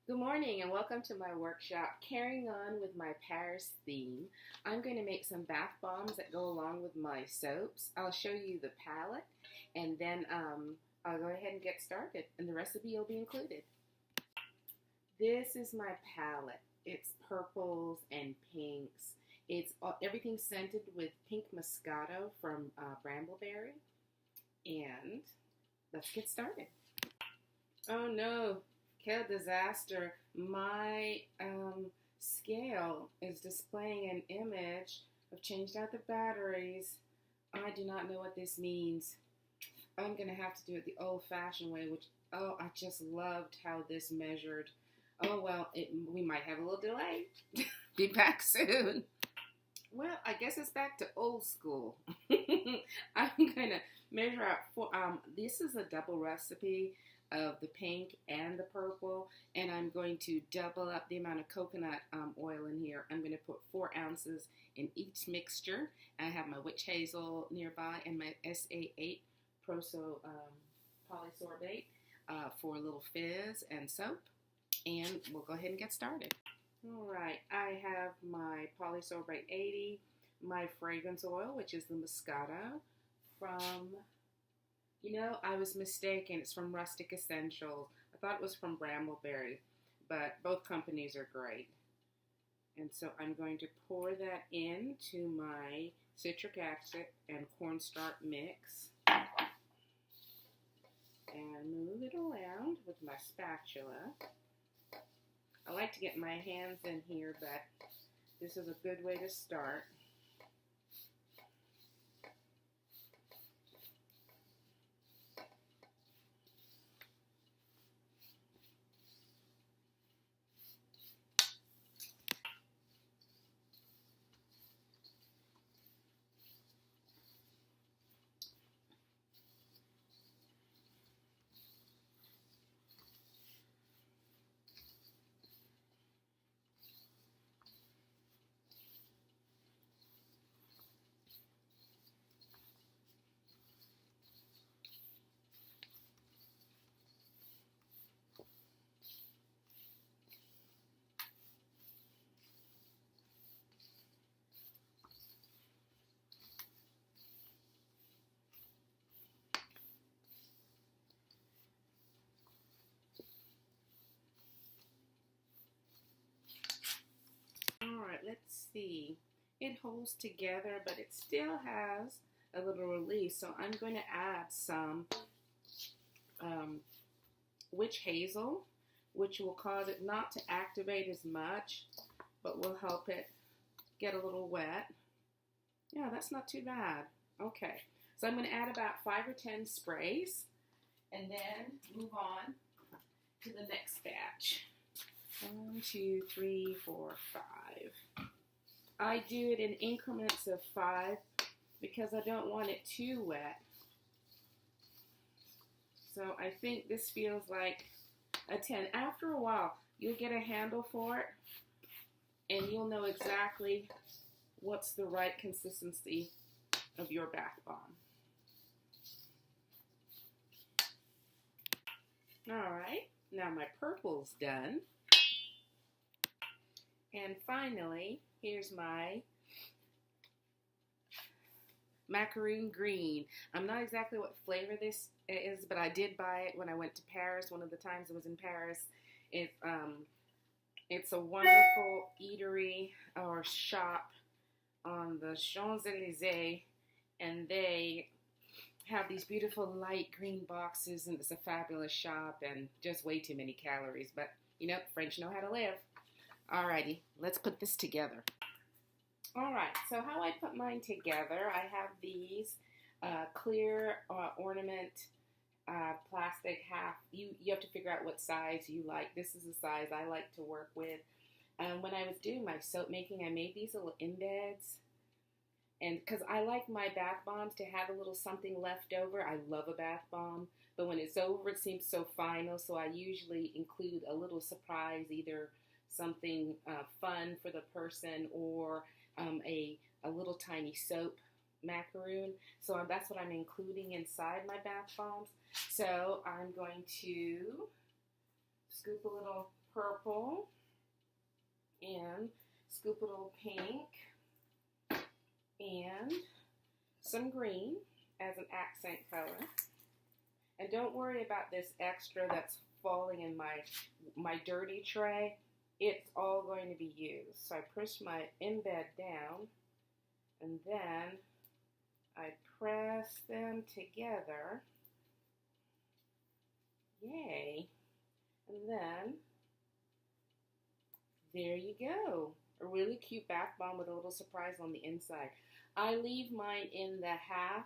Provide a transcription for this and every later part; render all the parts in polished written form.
Good morning and welcome to my workshop. Carrying on with my Paris theme, I'm going to make some bath bombs that go along with my soaps. I'll show you the palette and then I'll go ahead and get started, and the recipe will be included. This is my palette. It's purples and pinks. It's everything scented with pink Moscato from Brambleberry. And let's get started. Oh no! Quel disaster. My scale is displaying an image. I've changed out the batteries. I do not know what this means. I'm going to have to do it the old-fashioned way, which, I just loved how this measured. Oh, well, we might have a little delay. Be back soon. Well, I guess it's back to old school. I'm going to measure out this is a double recipe of the pink and the purple, and I'm going to double up the amount of coconut oil in here. I'm going to put 4 ounces in each mixture. I have my witch hazel nearby and my SA8 proso polysorbate for a little fizz and soap, and we'll go ahead and get started. Alright, I have my polysorbate 80, my fragrance oil, which is the Moscato from, I was mistaken. It's from Rustic Essentials. I thought it was from Brambleberry, but both companies are great. And so I'm going to pour that into my citric acid and cornstarch mix and move it around with my spatula. I like to get my hands in here, but this is a good way to start. Alright, let's see. It holds together, but it still has a little release. So I'm going to add some witch hazel, which will cause it not to activate as much, but will help it get a little wet. Yeah, that's not too bad. Okay, so I'm going to add about 5 or 10 sprays and then move on to the next batch. 1, 2, 3, 4, 5. I do it in increments of 5 because I don't want it too wet. So I think this feels like a 10. After a while, you'll get a handle for it and you'll know exactly what's the right consistency of your bath bomb. Alright, now my purple's done. And finally, here's my macaroon green. I'm not exactly what flavor this is, but I did buy it when I went to Paris. One of the times I was in Paris. It's a wonderful eatery or shop on the Champs-Elysees, and they have these beautiful light green boxes, and it's a fabulous shop and just way too many calories. But, French know how to live. Alrighty, let's put this together. Alright, so how I put mine together, I have these clear ornament plastic half. You have to figure out what size you like. This is the size I like to work with. When I was doing my soap making, I made these little embeds. And because I like my bath bombs to have a little something left over. I love a bath bomb, but when it's over, it seems so final. So I usually include a little surprise, either something fun for the person or a little tiny soap macaroon. So that's what I'm including inside my bath bombs. So I'm going to scoop a little purple and scoop a little pink and some green as an accent color. And don't worry about this extra that's falling in my dirty tray. It's all going to be used. So I push my embed down and then I press them together. Yay. And then there you go. A really cute bath bomb with a little surprise on the inside. I leave mine in the half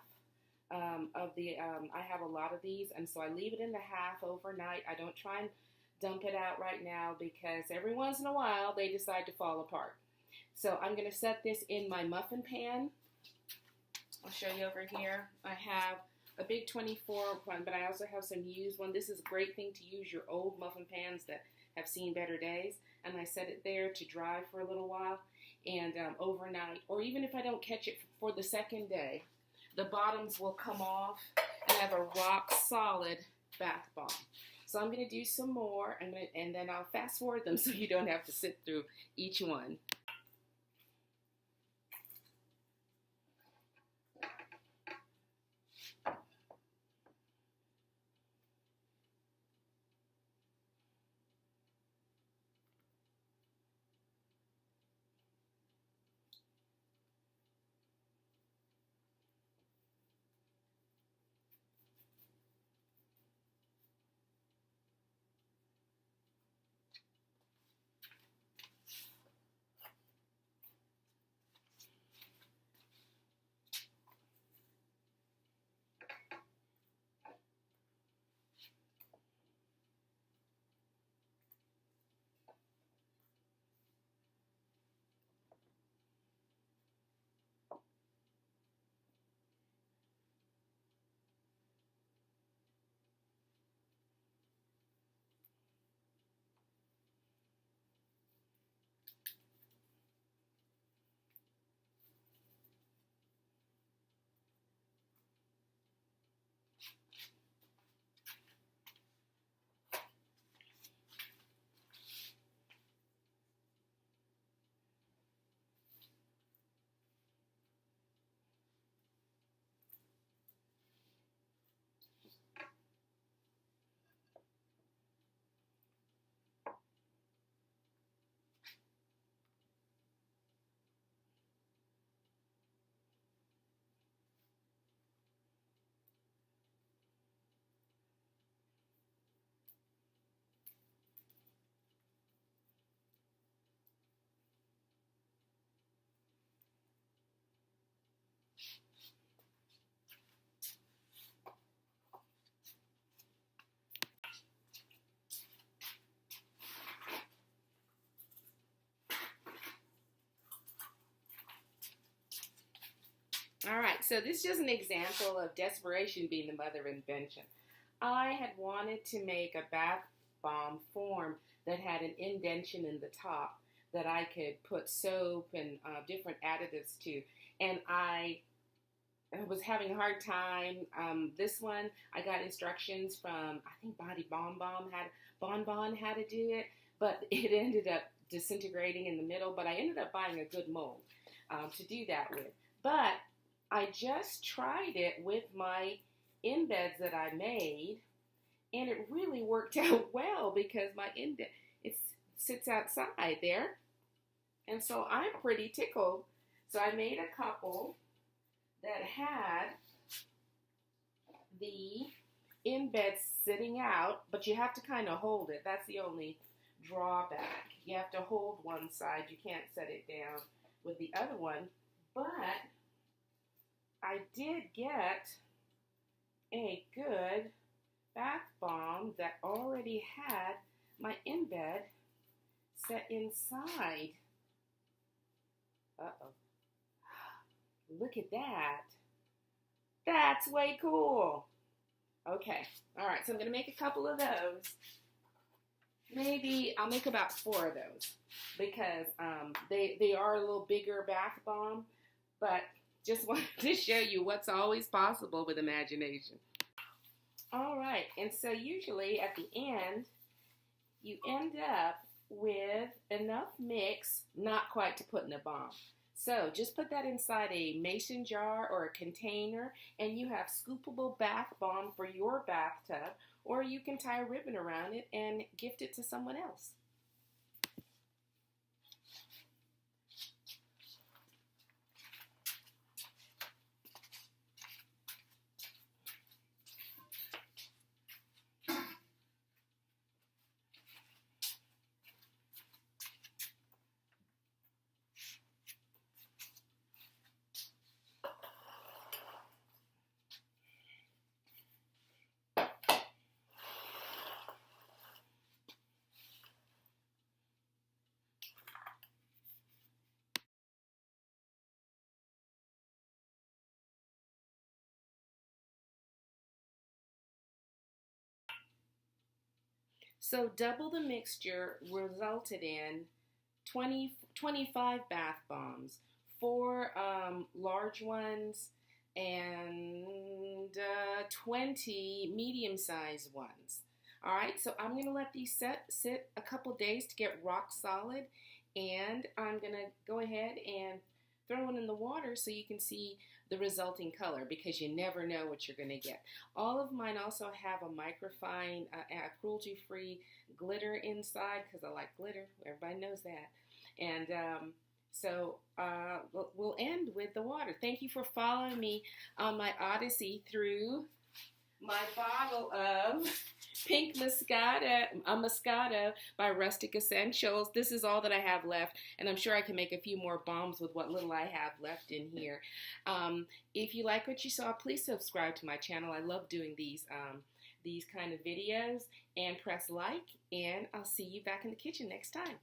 I have a lot of these, and so I leave it in the half overnight. I don't try and dump it out right now because every once in a while they decide to fall apart. So I'm going to set this in my muffin pan. I'll show you over here. I have a big 24 one, but I also have some used one. This is a great thing to use your old muffin pans that have seen better days. And I set it there to dry for a little while and overnight. Or even if I don't catch it for the second day, the bottoms will come off and have a rock solid bath bomb. So I'm going to do some more and then I'll fast forward them so you don't have to sit through each one. All right, so this is just an example of desperation being the mother of invention. I had wanted to make a bath bomb form that had an indentation in the top that I could put soap and different additives to, and I was having a hard time. This one, I got instructions from, I think Bonbon had to do it, but it ended up disintegrating in the middle, but I ended up buying a good mold to do that with. But I just tried it with my embeds that I made, and it really worked out well because my indent, it sits outside there, and so I'm pretty tickled. So I made a couple that had the embeds sitting out, but you have to kind of hold it. That's the only drawback. You have to hold one side. You can't set it down with the other one, but I did get a good bath bomb that already had my embed set inside. Uh-oh. Look at that. That's way cool. Okay. All right, so I'm going to make a couple of those. Maybe I'll make about 4 of those because they are a little bigger bath bomb, but just wanted to show you what's always possible with imagination. All right, and so usually at the end, you end up with enough mix, not quite to put in a bomb. So just put that inside a mason jar or a container, and you have scoopable bath bomb for your bathtub, or you can tie a ribbon around it and gift it to someone else. So double the mixture resulted in 25 bath bombs, 4 large ones, and 20 medium-sized ones. All right, so I'm going to let these sit a couple days to get rock solid, and I'm going to go ahead and throw it in the water so you can see the resulting color, because you never know what you're going to get. All of mine also have a microfine, cruelty-free glitter inside, because I like glitter. Everybody knows that. And so we'll end with the water. Thank you for following me on my odyssey through my bottle of Pink Moscato by Rustic Essentials. This is all that I have left, and I'm sure I can make a few more bombs with what little I have left in here. If you like what you saw, please subscribe to my channel. I love doing these kind of videos, and press like, and I'll see you back in the kitchen next time.